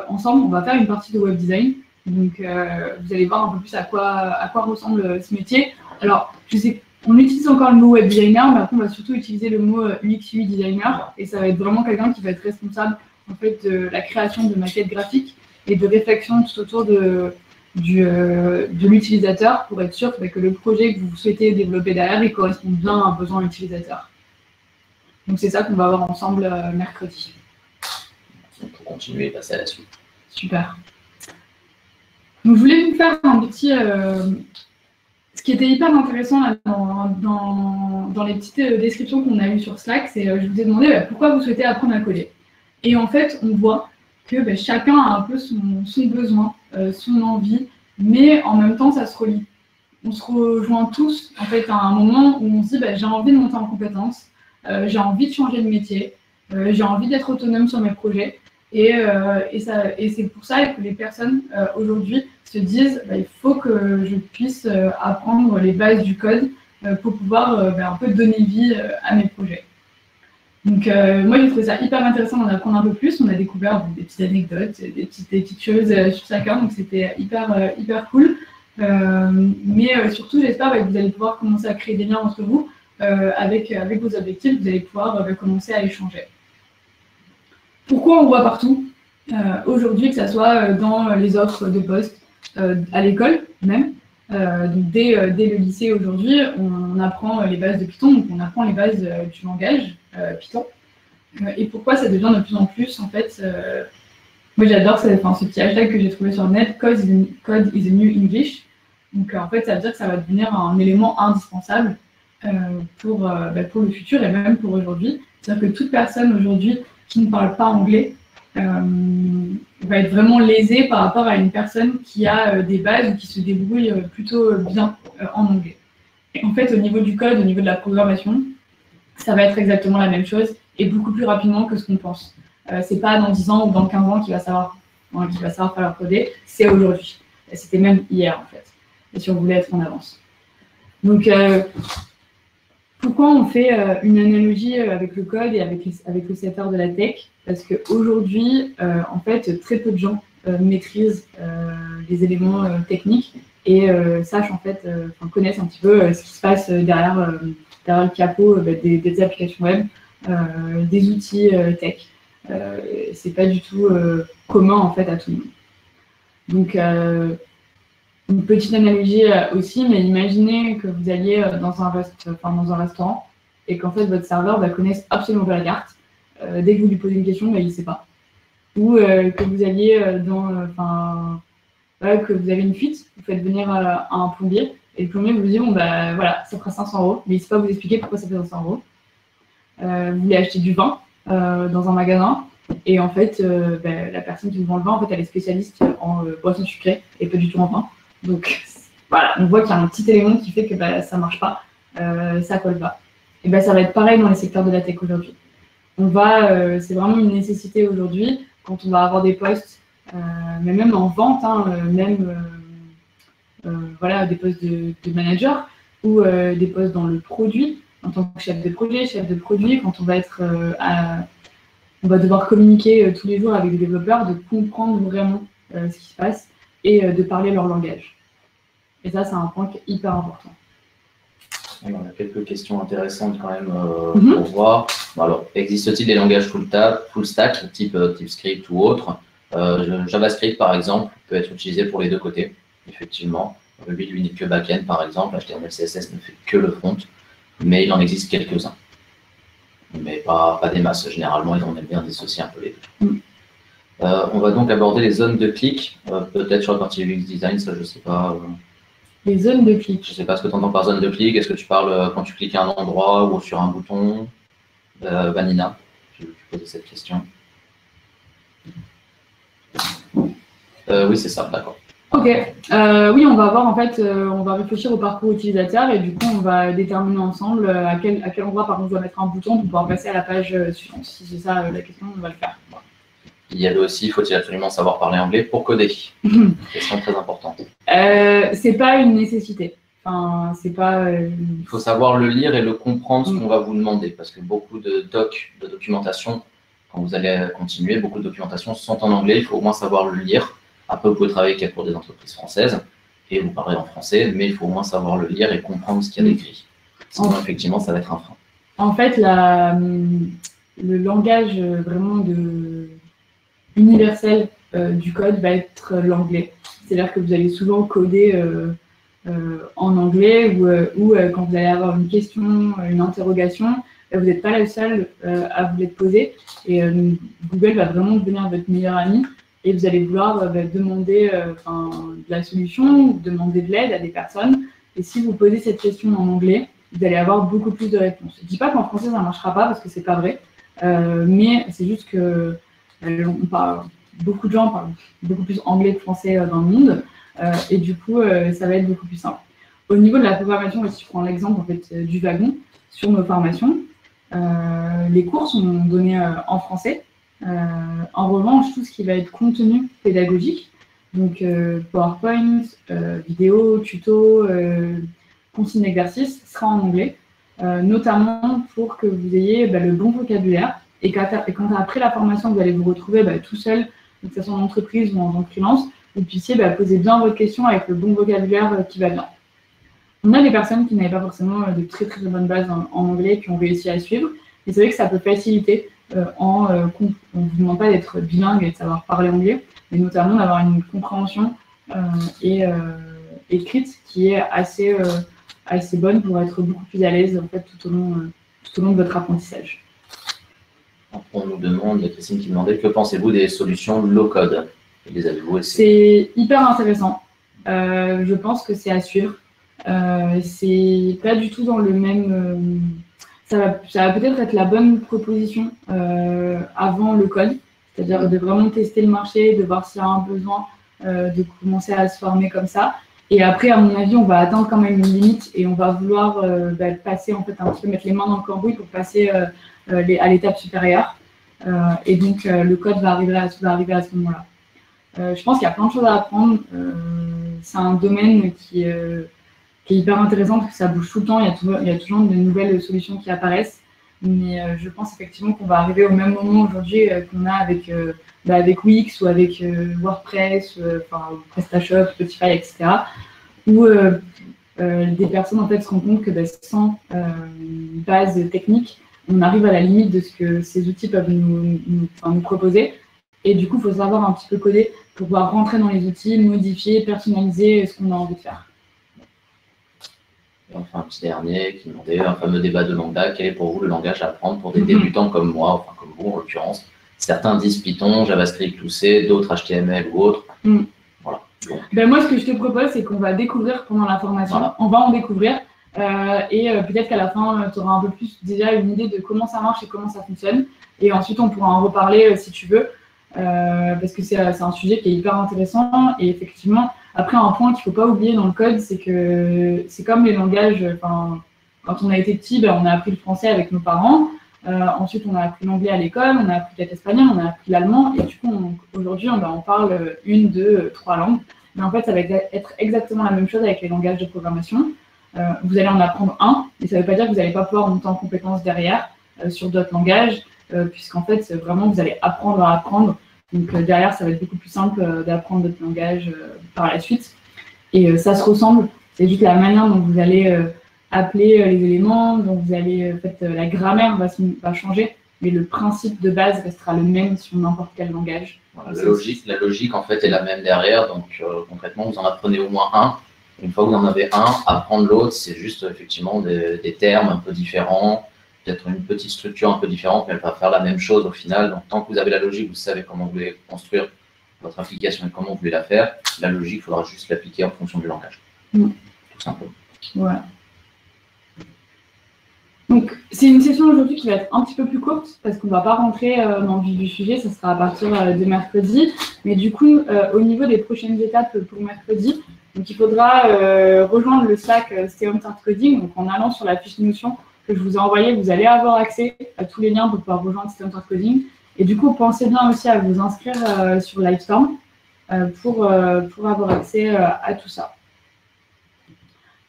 Speaker 1: Ensemble, on va faire une partie de web design. Donc, vous allez voir un peu plus à quoi ressemble ce métier. Alors, je sais, on utilise encore le mot web designer, mais après, on va surtout utiliser le mot UX UI designer. Et ça va être vraiment quelqu'un qui va être responsable en fait, de la création de maquettes graphiques et de réflexion tout autour de l'utilisateur pour être sûr que le projet que vous souhaitez développer derrière, il correspond bien à un besoin utilisateur. Donc, c'est ça qu'on va voir ensemble mercredi.
Speaker 2: Pour continuer et passer à la suite.
Speaker 1: Super. Donc, je voulais vous faire un petit... ce qui était hyper intéressant là, dans les petites descriptions qu'on a eues sur Slack, c'est je vous ai demandé pourquoi vous souhaitez apprendre à coder. Et en fait, on voit que chacun a un peu son besoin, son envie, mais en même temps, ça se relie. On se rejoint tous en fait, à un moment où on se dit j'ai envie de monter en compétences, j'ai envie de changer de métier, j'ai envie d'être autonome sur mes projets. Et c'est pour ça que les personnes aujourd'hui se disent il faut que je puisse apprendre les bases du code pour pouvoir un peu donner vie à mes projets. Donc moi j'ai trouvé ça hyper intéressant d'en apprendre un peu plus. On a découvert des petites anecdotes, des petites choses sur chacun, donc c'était hyper cool. Mais surtout j'espère que vous allez pouvoir commencer à créer des liens entre vous avec vos objectifs, vous allez pouvoir commencer à échanger. Pourquoi on voit partout aujourd'hui, que ce soit dans les offres de poste, à l'école même, donc dès le lycée aujourd'hui, on apprend les bases de Python, donc on apprend les bases du langage Python. Et pourquoi ça devient de plus en plus, en fait, moi j'adore ce petit hashtag que j'ai trouvé sur le net, Code is the new English. Donc en fait, ça veut dire que ça va devenir un élément indispensable pour le futur et même pour aujourd'hui. C'est-à-dire que toute personne aujourd'hui qui ne parle pas anglais va être vraiment lésée par rapport à une personne qui a des bases ou qui se débrouille plutôt bien en anglais. Et en fait, au niveau du code, au niveau de la programmation, ça va être exactement la même chose et beaucoup plus rapidement que ce qu'on pense. C'est pas dans 10 ans ou dans 15 ans qu'il va savoir falloir coder, c'est aujourd'hui. C'était même hier, en fait, et si on voulait être en avance. Donc, pourquoi on fait une analogie avec le code et avec le secteur de la tech? Parce qu'aujourd'hui, en fait, très peu de gens maîtrisent les éléments techniques et sachent, en fait, connaissent un petit peu ce qui se passe derrière le capot des applications web. des outils tech. C'est pas du tout commun en fait à tout le monde. Donc une petite analogie aussi, mais imaginez que vous alliez dans un restaurant et qu'en fait votre serveur connaisse absolument pas la carte. Dès que vous lui posez une question, il ne sait pas. Ou que vous alliez que vous avez une fuite, vous faites venir un plombier et le plombier vous dit bon voilà, ça fera 500 €, mais il ne sait pas vous expliquer pourquoi ça fait 500 €. Vous voulez acheter du vin dans un magasin et en fait la personne qui vous vend le vin, en fait, elle est spécialiste en boissons sucrées et pas du tout en vin. Donc voilà, on voit qu'il y a un petit élément qui fait que ça ne marche pas, ça colle pas. Et ça va être pareil dans les secteurs de la tech aujourd'hui. C'est vraiment une nécessité aujourd'hui quand on va avoir des postes, mais même en vente, des postes de manager ou des postes dans le produit, en tant que chef de projet, chef de produit, quand on va on va devoir communiquer tous les jours avec des développeurs, de comprendre vraiment ce qui se passe et de parler leur langage. Et ça, c'est un point qui est hyper important.
Speaker 2: On a quelques questions intéressantes quand même pour voir. Alors, existe-t-il des langages full stack, type script ou autre? JavaScript, par exemple, peut être utilisé pour les deux côtés, effectivement. Lui n'est que back-end, par exemple. HTML, CSS ne fait que le front, mais il en existe quelques-uns. Mais pas des masses. Généralement, on aime bien dissocier un peu les deux. On va donc aborder les zones de clic, peut-être sur la partie UX design, ça je ne sais pas.
Speaker 1: Les zones de clic.
Speaker 2: Je ne sais pas ce que tu entends par zone de clic. Est-ce que tu parles quand tu cliques à un endroit ou sur un bouton? Vanina, je vais poser cette question. Oui, c'est ça, d'accord.
Speaker 1: Ok. Oui, on va voir en fait, on va réfléchir au parcours utilisateur et du coup, on va déterminer ensemble à quel endroit, par contre, on doit mettre un bouton pour pouvoir passer à la page suivante. Si c'est ça la question, on va le faire.
Speaker 2: Il y avait aussi, faut-il absolument savoir parler anglais pour coder? Question très importante.
Speaker 1: C'est pas une nécessité. Enfin, c'est pas.
Speaker 2: Il faut savoir le lire et le comprendre ce qu'on va vous demander, parce que beaucoup de documentation, quand vous allez continuer, beaucoup de documentation sont en anglais. Il faut au moins savoir le lire. Après, vous pouvez travailler pour des entreprises françaises et vous parlez en français, mais il faut au moins savoir le lire et comprendre ce qu'il y a d'écrit. Sinon, effectivement, ça va être un frein.
Speaker 1: En fait, le langage vraiment universel du code va être l'anglais. C'est-à-dire que vous allez souvent coder en anglais ou quand vous allez avoir une question, une interrogation, vous n'êtes pas la seule à vous l'être posée. Et Google va vraiment devenir votre meilleur ami et vous allez vouloir demander de la solution ou demander de l'aide à des personnes. Et si vous posez cette question en anglais, vous allez avoir beaucoup plus de réponses. Je ne dis pas qu'en français, ça ne marchera pas parce que ce n'est pas vrai, mais c'est juste que beaucoup de gens parlent beaucoup plus anglais que français dans le monde, et du coup, ça va être beaucoup plus simple. Au niveau de la programmation, si je prends l'exemple en fait, du wagon, sur nos formations, les cours sont donnés en français. En revanche, tout ce qui va être contenu pédagogique, donc PowerPoint, vidéo, tuto, consigne d'exercice, sera en anglais, notamment pour que vous ayez le bon vocabulaire. Et quand après la formation, vous allez vous retrouver tout seul, que ce soit en entreprise ou en tant que freelance, vous puissiez poser bien votre question avec le bon vocabulaire qui va bien. On a des personnes qui n'avaient pas forcément de très très bonnes bases en anglais qui ont réussi à suivre, mais c'est vrai que ça peut faciliter on ne vous demande pas d'être bilingue et de savoir parler anglais, mais notamment d'avoir une compréhension écrite qui est assez bonne pour être beaucoup plus à l'aise en fait, tout au long de votre apprentissage.
Speaker 2: On nous demande, il y a Christine qui demandait, que pensez-vous des solutions low-code? Les avez-vous
Speaker 1: essayé? C'est hyper intéressant. Je pense que c'est à suivre. C'est pas du tout dans le même... Ça va peut-être être la bonne proposition avant le code, c'est-à-dire de vraiment tester le marché, de voir s'il y a un besoin, de commencer à se former comme ça. Et après, à mon avis, on va atteindre quand même une limite et on va vouloir passer, en fait, un petit peu mettre les mains dans le cambouis pour passer à l'étape supérieure. Et donc, le code va arriver à ce moment-là. Je pense qu'il y a plein de choses à apprendre. C'est un domaine qui est hyper intéressant parce que ça bouge tout le temps. Il y a toujours de nouvelles solutions qui apparaissent. Mais je pense effectivement qu'on va arriver au même moment aujourd'hui qu'on a avec Wix ou avec WordPress, PrestaShop, Spotify, etc. Où des personnes en fait se rendent compte que sans base technique, on arrive à la limite de ce que ces outils peuvent nous proposer. Et du coup, il faut savoir un petit peu coder pour pouvoir rentrer dans les outils, modifier, personnaliser ce qu'on a envie de faire.
Speaker 2: Et enfin, un petit dernier qui demandait un fameux débat de langage. Quel est pour vous le langage à apprendre pour des débutants comme moi, enfin comme vous en l'occurrence? Certains disent Python, JavaScript ou C, d'autres HTML ou autres. Voilà.
Speaker 1: Ben moi, ce que je te propose, c'est qu'on va découvrir pendant la formation. Voilà. On va en découvrir. Et peut-être qu'à la fin, tu auras un peu plus déjà une idée de comment ça marche et comment ça fonctionne. Et ensuite, on pourra en reparler si tu veux. Parce que c'est un sujet qui est hyper intéressant. Et effectivement, après, un point qu'il ne faut pas oublier dans le code, c'est que c'est comme les langages. Quand on a été petit, ben, on a appris le français avec nos parents. Ensuite, on a appris l'anglais à l'école, on a appris peut-être l'espagnol, on a appris l'allemand. Et du coup, aujourd'hui, on parle 1, 2, 3 langues. Mais en fait, ça va être exactement la même chose avec les langages de programmation. Vous allez en apprendre un, mais ça ne veut pas dire que vous n'allez pas pouvoir monter en compétences derrière sur d'autres langages, puisqu'en fait, vraiment, vous allez apprendre à apprendre. Donc derrière, ça va être beaucoup plus simple d'apprendre d'autres langages par la suite. Et ça se ressemble, c'est juste la manière dont vous allez appeler les éléments, dont vous allez, en fait, la grammaire va changer, mais le principe de base restera le même sur n'importe quel langage.
Speaker 2: Voilà, la logique, en fait, est la même derrière. Donc concrètement, vous en apprenez au moins un. Une fois que vous en avez un, apprendre l'autre, c'est juste effectivement des termes un peu différents, peut-être une petite structure un peu différente, mais elle va faire la même chose au final. Donc, tant que vous avez la logique, vous savez comment vous voulez construire votre application et comment vous voulez la faire. La logique, il faudra juste l'appliquer en fonction du langage. Tout simplement.
Speaker 1: Voilà. Donc, c'est une session aujourd'hui qui va être un petit peu plus courte parce qu'on ne va pas rentrer dans le vif du sujet, ça sera à partir de mercredi. Mais du coup, au niveau des prochaines étapes pour mercredi, donc il faudra rejoindre le Slack Stay Start Coding. Donc, en allant sur la fiche Notion que je vous ai envoyée, vous allez avoir accès à tous les liens pour pouvoir rejoindre Stay Start Coding. Et du coup, pensez bien aussi à vous inscrire sur Livestorm pour avoir accès à tout ça.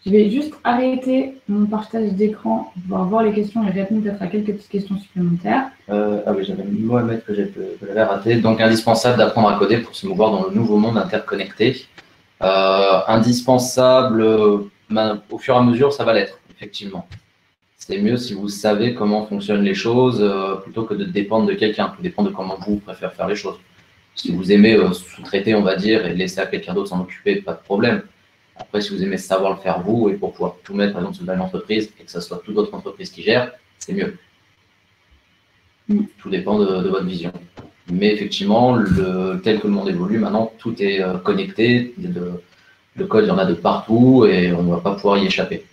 Speaker 1: Je vais juste arrêter mon partage d'écran pour pouvoir voir les questions et répondre peut-être à quelques petites questions supplémentaires.
Speaker 2: Ah oui, j'avais mis Mohamed que j'avais raté. Donc, indispensable d'apprendre à coder pour se mouvoir dans le nouveau monde interconnecté. Indispensable, au fur et à mesure, ça va l'être, effectivement. C'est mieux si vous savez comment fonctionnent les choses plutôt que de dépendre de quelqu'un. Tout dépend de comment vous préférez faire les choses. Si vous aimez sous-traiter, on va dire, et laisser à quelqu'un d'autre s'en occuper, pas de problème. Après, si vous aimez savoir le faire vous et pour pouvoir tout mettre, par exemple, sur une entreprise et que ce soit toute autre entreprise qui gère, c'est mieux. Tout dépend de votre vision. Mais effectivement, tel que le monde évolue, maintenant, tout est connecté. Le code, il y en a de partout et on ne va pas pouvoir y échapper.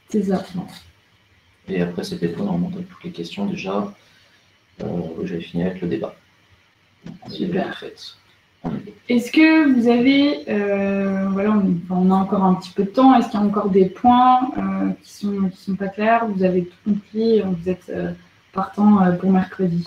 Speaker 1: C'est ça.
Speaker 2: Et après, c'était tout. On remonte avec toutes les questions déjà. J'avais fini avec le débat.
Speaker 1: Super. Est-ce que vous avez, voilà, on a encore un petit peu de temps, est-ce qu'il y a encore des points qui sont pas clairs? Vous avez tout compris, vous êtes partant pour mercredi?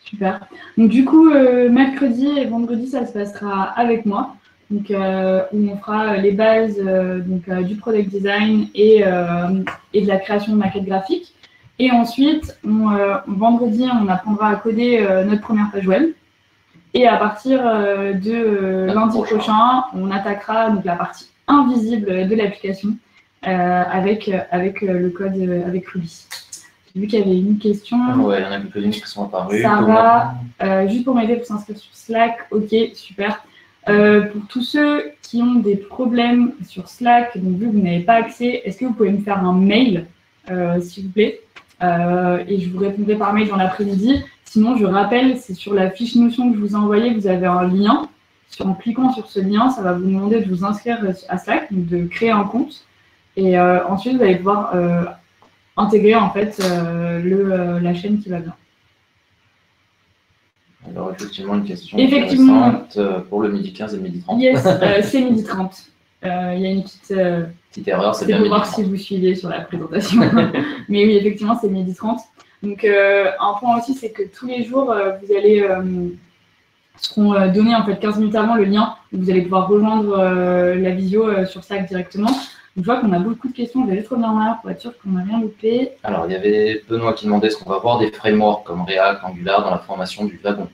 Speaker 1: Super. Donc du coup, mercredi et vendredi, ça se passera avec moi. Donc, où on fera les bases du product design et de la création de maquettes graphiques. Et ensuite, vendredi, on apprendra à coder notre première page web. Et à partir de lundi prochain, on attaquera donc, la partie invisible de l'application avec le code avec Ruby. J'ai vu qu'il y avait une question.
Speaker 2: Ouais, il y en a quelques-unes qui sont apparues.
Speaker 1: Sarah, juste pour m'aider pour s'inscrire sur Slack. Ok, super. Pour tous ceux qui ont des problèmes sur Slack, donc vu que vous n'avez pas accès, est-ce que vous pouvez me faire un mail, s'il vous plaît, et je vous répondrai par mail dans l'après-midi. Sinon, je rappelle, c'est sur la fiche Notion que je vous ai envoyée, vous avez un lien. En cliquant sur ce lien, ça va vous demander de vous inscrire à Slack, donc de créer un compte. Et ensuite, vous allez pouvoir intégrer en fait la chaîne qui va bien.
Speaker 2: Alors, effectivement, une question intéressante pour le midi 15 et le midi 30.
Speaker 1: Yes, c'est midi 30. Il y a une petite
Speaker 2: erreur, c'est bien
Speaker 1: pour voir si vous suivez sur la présentation. Mais oui, effectivement, c'est midi 30. Donc, un point aussi, c'est que tous les jours, vous allez seront donnés en fait 15 minutes avant le lien. Vous allez pouvoir rejoindre la visio sur Slack directement. Donc, je vois qu'on a beaucoup de questions. Je vais juste revenir en arrière pour être sûr qu'on n'a rien loupé.
Speaker 2: Alors, il y avait Benoît qui demandait est-ce qu'on va voir des frameworks comme React, Angular dans la formation du wagon.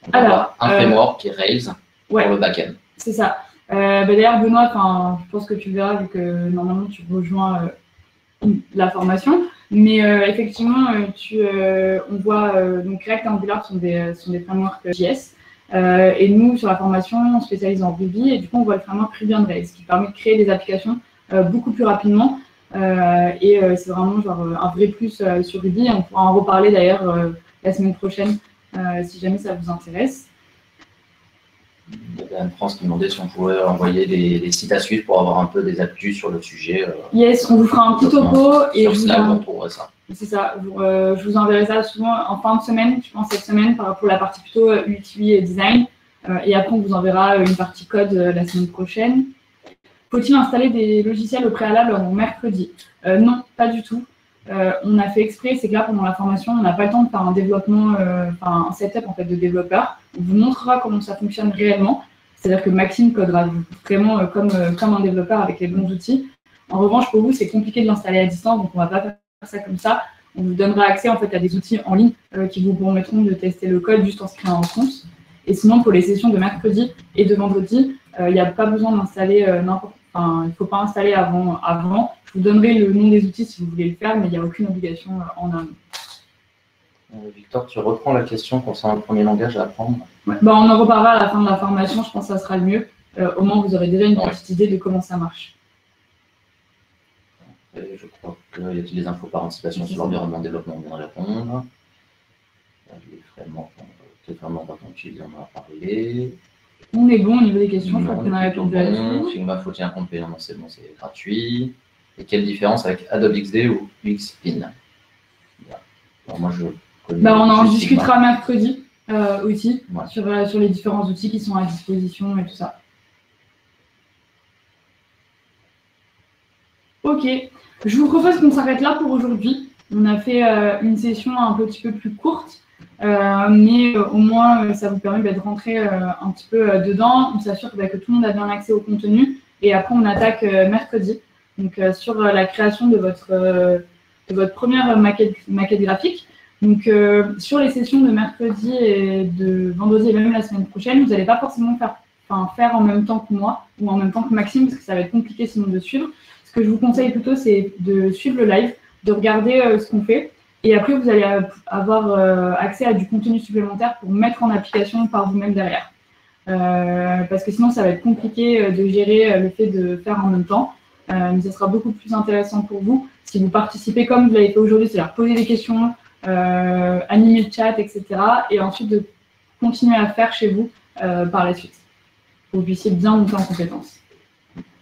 Speaker 2: On va avoir un framework qui est Rails pour le back-end.
Speaker 1: C'est ça. D'ailleurs, Benoît, je pense que tu verras vu que normalement tu rejoins la formation. Mais effectivement, on voit donc React et Angular sont des frameworks JS. Et nous, sur la formation, on spécialise en Ruby et du coup, on voit le framework Ruby on Rails, ce qui permet de créer des applications beaucoup plus rapidement. C'est vraiment genre, un vrai plus sur Ruby. On pourra en reparler d'ailleurs la semaine prochaine si jamais ça vous intéresse.
Speaker 2: Il y avait Anne-France qui demandait si on pouvait envoyer des sites à suivre pour avoir un peu des actus sur le sujet.
Speaker 1: Yes, on vous fera un petit topo. Et
Speaker 2: sur Slack, on retrouverait ça.
Speaker 1: C'est ça, je vous enverrai ça souvent en fin de semaine, je pense cette semaine, pour la partie plutôt UX et design. Et après, on vous enverra une partie code la semaine prochaine. Faut-il installer des logiciels au préalable en mercredi? Non, pas du tout. On a fait exprès, c'est que là, pendant la formation, on n'a pas le temps de faire un développement, un setup en fait, de développeur. On vous montrera comment ça fonctionne réellement. C'est-à-dire que Maxime codera vraiment comme un développeur avec les bons outils. En revanche, pour vous, c'est compliqué de l'installer à distance, donc on ne va pas faire ça comme ça. On vous donnera accès en fait, à des outils en ligne qui vous permettront de tester le code juste en se créant un compte. Et sinon, pour les sessions de mercredi et de vendredi, il n'y a pas besoin d'installer n'importe. Il ne faut pas installer avant. Je vous donnerai le nom des outils si vous voulez le faire, mais il n'y a aucune obligation en amont.
Speaker 2: Victor, tu reprends la question concernant le premier langage à apprendre.
Speaker 1: Ouais. On en reparlera à la fin de la formation, je pense que ça sera le mieux. Au moins, vous aurez déjà une petite idée de comment ça marche.
Speaker 2: Et je crois qu'il y a des infos par anticipation sur l'environnement de développement, on vient de répondre. Les frameworks utilisés, on en a parlé.
Speaker 1: On est bon au niveau des questions, je crois qu'on a répondu à tout.
Speaker 2: Figma, faut-il un compte payant? Non, c'est bon, c'est gratuit. Et quelle différence avec Adobe XD ou UXIN? Alors, moi, je connais
Speaker 1: on en
Speaker 2: juste
Speaker 1: discutera
Speaker 2: Figma.
Speaker 1: mercredi aussi,
Speaker 2: Ouais.
Speaker 1: sur les différents outils qui sont à disposition et tout ça. Ok, je vous propose qu'on s'arrête là pour aujourd'hui. On a fait une session un petit peu plus courte, mais au moins ça vous permet de rentrer un petit peu dedans. On s'assure que tout le monde a bien accès au contenu et après on attaque mercredi donc, sur la création de votre première maquette graphique. Donc sur les sessions de mercredi et de vendredi et même la semaine prochaine, vous n'allez pas forcément faire en même temps que moi ou en même temps que Maxime parce que ça va être compliqué sinon de suivre. Ce que je vous conseille plutôt, c'est de suivre le live, de regarder ce qu'on fait. Et après, vous allez avoir accès à du contenu supplémentaire pour mettre en application par vous-même derrière. Parce que sinon, ça va être compliqué de gérer le fait de faire en même temps. Mais ça sera beaucoup plus intéressant pour vous si vous participez comme vous l'avez fait aujourd'hui, c'est-à-dire poser des questions, animer le chat, etc. Et ensuite de continuer à faire chez vous par la suite. Pour que vous puissiez bien monter en compétences.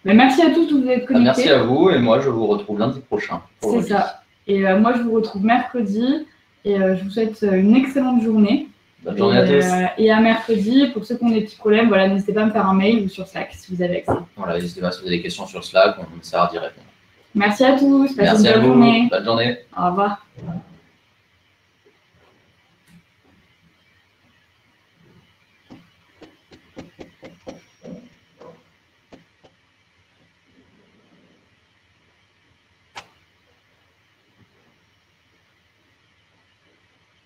Speaker 1: Mais merci à tous de vous être connectés.
Speaker 2: Merci à vous et moi je vous retrouve lundi prochain.
Speaker 1: C'est ça. Et moi je vous retrouve mercredi et je vous souhaite une excellente journée.
Speaker 2: Bonne journée à tous.
Speaker 1: Et à mercredi, pour ceux qui ont des petits problèmes, n'hésitez pas à me faire un mail ou sur Slack si vous avez accès.
Speaker 2: Voilà, n'hésitez pas à se poser des questions sur Slack, on essaiera d'y répondre.
Speaker 1: Merci à tous.
Speaker 2: Merci à vous. Bonne journée.
Speaker 1: Au revoir.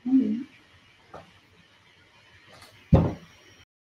Speaker 1: Mmh.